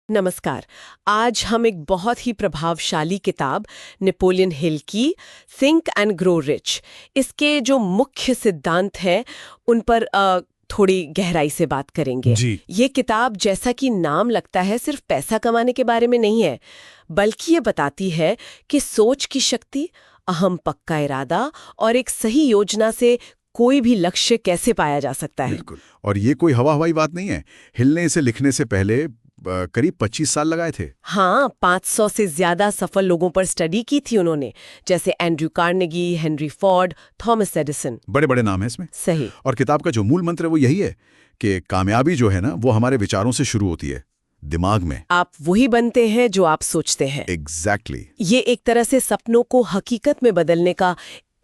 नमस्कार। आज हम एक बहुत ही प्रभावशाली किताब नेपोलियन हिल की थिंक एंड ग्रो रिच, इसके जो मुख्य सिद्धांत हैं उन पर थोड़ी गहराई से बात करेंगे। जी। ये किताब, जैसा कि नाम लगता है, सिर्फ पैसा कमाने के बारे में नहीं है, बल्कि ये बताती है कि सोच की शक्ति, अहम पक्का इरादा और एक सही योजना से कोई भी लक्ष्य कैसे पाया जा सकता है। बिल्कुल। और ये कोई हवा हवाई बात नहीं है। हिल ने इसे लिखने से पहले करीब 25 साल लगाए थे। हाँ, 500 से ज्यादा सफल लोगों पर स्टडी की थी उन्होंने, जैसे Andrew Carnegie, Henry Ford, Thomas Edison. बड़े बड़े नाम हैं इसमें। सही। और किताब का जो मूल मंत्र है वो यही है कि कामयाबी जो है ना, वो हमारे विचारों से शुरू होती है, दिमाग में। आप वही बनते हैं जो आप सोचते हैं। एग्जैक्टली। ये एक तरह से सपनों को हकीकत में बदलने का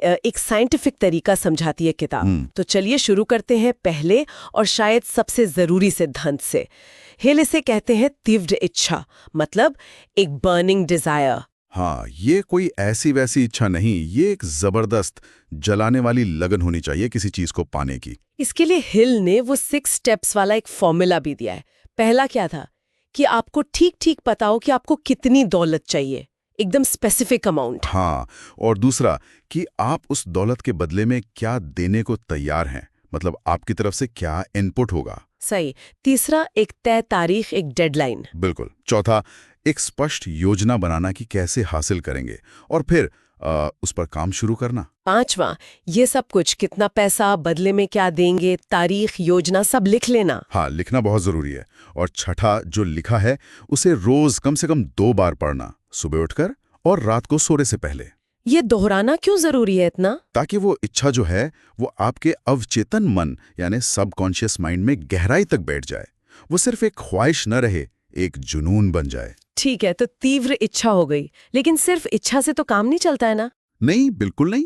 एक साइंटिफिक तरीका समझाती है किताब। तो चलिए शुरू करते हैं पहले और शायद सबसे जरूरी सिद्धांत से। हिल इसे कहते हैं तीव्र इच्छा, मतलब एक बर्निंग डिजायर। हाँ, ये कोई ऐसी वैसी इच्छा नहीं, ये एक जबरदस्त जलाने वाली लगन होनी चाहिए किसी चीज को पाने की। इसके लिए हिल ने वो 6 स्टेप्स वाला एक फॉर्मूला भी दिया है। पहला क्या था कि आपको ठीक ठीक पता हो कि आपको कितनी दौलत चाहिए, एकदम स्पेसिफिक अमाउंट। हाँ, और दूसरा कि आप उस दौलत के बदले में क्या देने को तैयार हैं, मतलब आपकी तरफ से क्या इनपुट होगा। सही। तीसरा, एक तय तारीख, एक डेडलाइन। बिल्कुल। चौथा, एक स्पष्ट योजना बनाना कि कैसे हासिल करेंगे, और फिर उस पर काम शुरू करना। पांचवा, ये सब कुछ, कितना पैसा, बदले में क्या देंगे, तारीख, योजना, सब लिख लेना। हाँ, लिखना बहुत जरूरी है। और छठा, जो लिखा है उसे रोज कम से कम 2 बार पढ़ना, सुबह उठकर और रात को सोने से पहले। ये दोहराना क्यों जरूरी है इतना? ताकि वो इच्छा जो है वो आपके अवचेतन मन यानी सबकॉन्शियस माइंड में गहराई तक बैठ जाए, वो सिर्फ एक ख्वाहिश न रहे, एक जुनून बन जाए। ठीक है, तो तीव्र इच्छा हो गई, लेकिन सिर्फ इच्छा से तो काम नहीं चलता है ना? नहीं, बिल्कुल नहीं।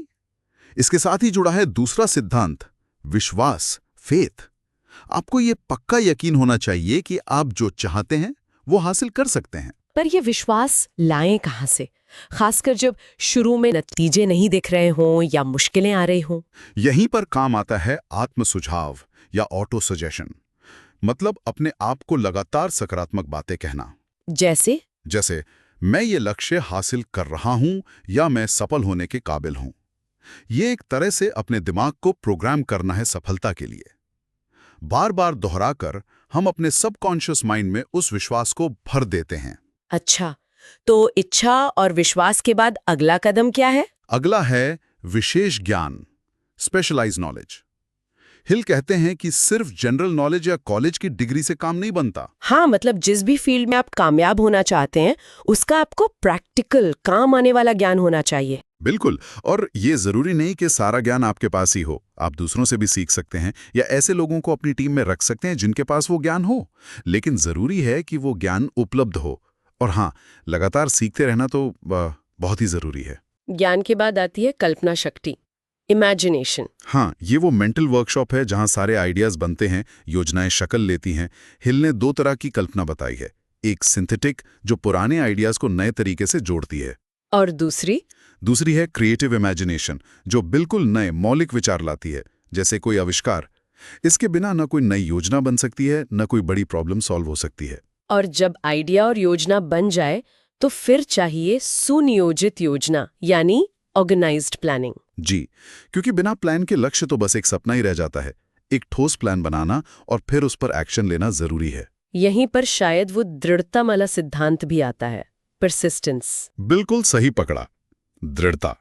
इसके साथ ही जुड़ा है दूसरा सिद्धांत, विश्वास, फेथ। आपको ये पक्का यकीन होना चाहिए कि आप जो चाहते हैं वो हासिल कर सकते हैं। पर ये विश्वास लाएं कहाँ से, खासकर जब शुरू में नतीजे नहीं दिख रहे हों या मुश्किलें आ रही हों? यहीं पर काम आता है आत्म सुझाव या ऑटो सजेशन, मतलब अपने आप को लगातार सकारात्मक बातें कहना। जैसे मैं ये लक्ष्य हासिल कर रहा हूं या मैं सफल होने के काबिल हूं। ये एक तरह से अपने दिमाग को प्रोग्राम करना है सफलता के लिए। बार बार दोहराकर हम अपने सबकॉन्शियस माइंड में उस विश्वास को भर देते हैं। अच्छा, तो इच्छा और विश्वास के बाद अगला कदम क्या है? अगला है विशेष ज्ञान, स्पेशलाइज नॉलेज। हिल कहते हैं कि सिर्फ जनरल नॉलेज या कॉलेज की डिग्री से काम नहीं बनता। हाँ, मतलब जिस भी फील्ड में आप कामयाब होना चाहते हैं उसका आपको प्रैक्टिकल, काम आने वाला ज्ञान होना चाहिए। बिल्कुल। और ये जरूरी नहीं कि सारा ज्ञान आपके पास ही हो, आप दूसरों से भी सीख सकते हैं या ऐसे लोगों को अपनी टीम में रख सकते हैं जिनके पास वो ज्ञान हो। लेकिन जरूरी है कि वो ज्ञान उपलब्ध हो। और हाँ, लगातार सीखते रहना तो बहुत ही जरूरी है। ज्ञान के बाद आती है कल्पना शक्ति, इमेजिनेशन। हाँ, ये वो मेंटल वर्कशॉप है जहां सारे आइडियाज बनते हैं, योजनाएं शक्ल लेती हैं। हिल ने 2 तरह की कल्पना बताई है, एक सिंथेटिक जो पुराने आइडियाज को नए तरीके से जोड़ती है, और दूसरी है क्रिएटिव इमेजिनेशन जो बिल्कुल नए मौलिक विचार लाती है, जैसे कोई आविष्कार। इसके बिना न कोई नई योजना बन सकती है, न कोई बड़ी प्रॉब्लम सॉल्व हो सकती है। और जब आइडिया और योजना बन जाए तो फिर चाहिए सुनियोजित योजना, यानी ऑर्गेनाइज्ड प्लानिंग। जी, क्योंकि बिना प्लान के लक्ष्य तो बस एक सपना ही रह जाता है। एक ठोस प्लान बनाना और फिर उस पर एक्शन लेना जरूरी है। यहीं पर शायद वो दृढ़ता वाला सिद्धांत भी आता है, परसिस्टेंस। बिल्कुल सही पकड़ा, दृढ़ता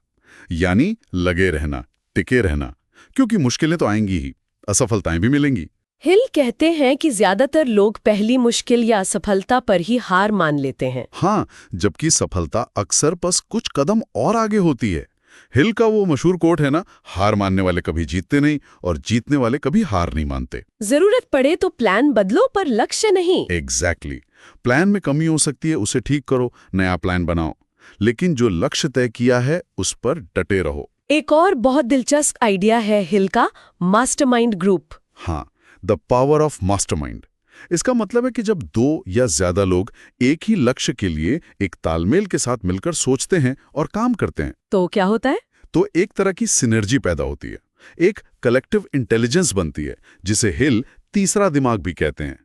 यानी लगे रहना, टिके रहना, क्योंकि मुश्किलें तो आएंगी ही, असफलताएं भी मिलेंगी। हिल कहते हैं कि ज्यादातर लोग पहली मुश्किल या असफलता पर ही हार मान लेते हैं। हाँ, जबकि सफलता अक्सर बस कुछ कदम और आगे होती है। हिल का वो मशहूर कोट है ना, हार मानने वाले कभी जीतते नहीं और जीतने वाले कभी हार नहीं मानते। जरूरत पड़े तो प्लान बदलो, पर लक्ष्य नहीं। एग्जैक्टली। प्लान में कमी हो सकती है, उसे ठीक करो, नया प्लान बनाओ, लेकिन जो लक्ष्य तय किया है उस पर डटे रहो। एक और बहुत दिलचस्प आइडिया है हिल का, मास्टरमाइंड ग्रुप। हाँ, द पावर ऑफ मास्टरमाइंड। इसका मतलब है कि जब 2 या ज्यादा लोग एक ही लक्ष्य के लिए एक तालमेल के साथ मिलकर सोचते हैं और काम करते हैं, तो क्या होता है? तो एक तरह की सिनर्जी पैदा होती है, एक कलेक्टिव इंटेलिजेंस बनती है, जिसे हिल तीसरा दिमाग भी कहते हैं।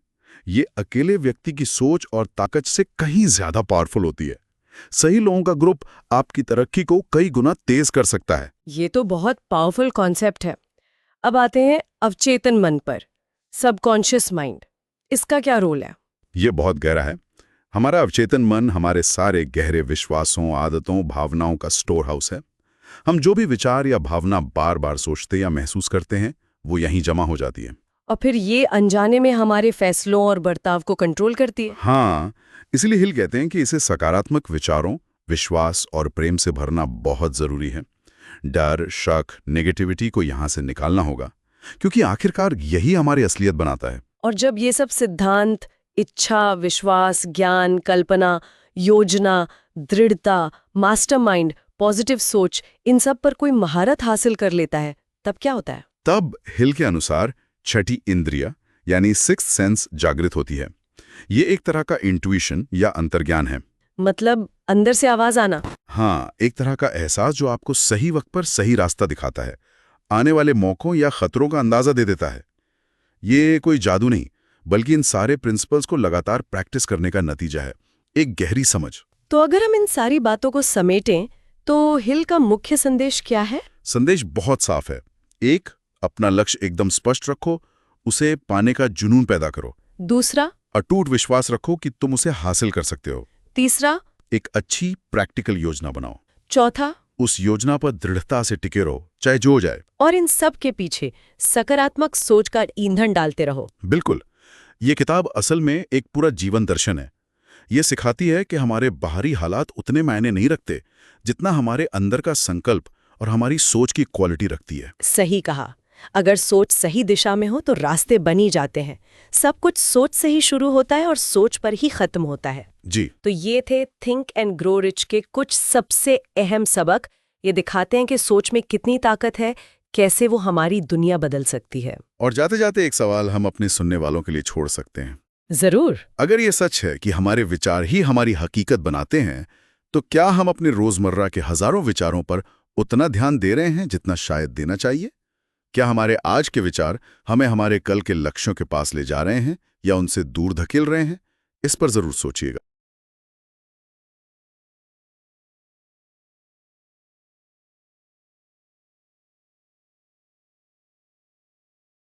ये अकेले व्यक्ति की सोच और ताकत से कहीं ज्यादा पावरफुल होती है। सही लोगों का ग्रुप आपकी तरक्की को कई गुना तेज कर सकता है। ये तो बहुत पावरफुल कॉन्सेप्ट है। अब आते हैं अवचेतन मन पर, सबकॉन्शियस माइंड। इसका क्या रोल है? ये बहुत गहरा है। हमारा अवचेतन मन हमारे सारे गहरे विश्वासों, आदतों, भावनाओं का स्टोर हाउस है। हम जो भी विचार या भावना बार बार सोचते या महसूस करते हैं, वो यहीं जमा हो जाती है। और फिर ये अनजाने में हमारे फैसलों और बर्ताव को कंट्रोल करती है। हाँ, इसलिए हिल कहते हैं कि इसे सकारात्मक विचारों, विश्वास और प्रेम से भरना बहुत जरूरी है। डर, शक, नेगेटिविटी को यहाँ से निकालना होगा, क्योंकि आखिरकार यही हमारी असलियत बनाता है। और जब ये सब सिद्धांत, इच्छा, विश्वास, ज्ञान, कल्पना, योजना, दृढ़ता, मास्टरमाइंड, पॉजिटिव सोच, इन सब पर कोई महारत हासिल कर लेता है, तब क्या होता है? तब हिल के अनुसार छठी इंद्रिय यानी सिक्स्थ सेंस जागृत होती है। ये एक तरह का इंट्यूशन या अंतर्ज्ञान है। मतलब अंदर से आवाज आना। हाँ, एक तरह का एहसास जो आपको सही वक्त पर सही रास्ता दिखाता है, आने वाले मौकों या खतरों का अंदाजा दे देता है। ये कोई जादू नहीं, बल्कि इन सारे प्रिंसिपल्स को लगातार प्रैक्टिस करने का नतीजा है, एक गहरी समझ। तो अगर हम इन सारी बातों को समेटें, तो हिल का मुख्य संदेश क्या है? संदेश बहुत साफ है। एक, अपना लक्ष्य एकदम स्पष्ट रखो, उसे पाने का जुनून पैदा करो। दूसरा, अटूट विश्वास रखो कि तुम उसे हासिल कर सकते हो। तीसरा, एक अच्छी प्रैक्टिकल योजना बनाओ। चौथा, उस योजना पर दृढ़ता से टिके रहो, चाहे जो हो जाए। और इन सब के पीछे सकारात्मक सोच का ईंधन डालते रहो। बिल्कुल। ये किताब असल में एक पूरा जीवन दर्शन है। ये सिखाती है कि हमारे बाहरी हालात उतने मायने नहीं रखते जितना हमारे अंदर का संकल्प और हमारी सोच की क्वालिटी रखती है। सही कहा। अगर सोच सही दिशा में हो तो रास्ते बनी जाते हैं। सब कुछ सोच से ही शुरू होता है और सोच पर ही खत्म होता है। जी। तो ये थे थिंक एंड ग्रो रिच के कुछ सबसे अहम सबक। ये दिखाते हैं कि सोच में कितनी ताकत है, कैसे वो हमारी दुनिया बदल सकती है। और जाते जाते एक सवाल हम अपने सुनने वालों के लिए छोड़ सकते हैं। जरूर। अगर ये सच है कि हमारे विचार ही हमारी हकीकत बनाते हैं, तो क्या हम अपने रोजमर्रा के हजारों विचारों पर उतना ध्यान दे रहे हैं जितना शायद देना चाहिए? क्या हमारे आज के विचार हमें हमारे कल के लक्ष्यों के पास ले जा रहे हैं या उनसे दूर धकेल रहे हैं? इस पर जरूर सोचिएगा।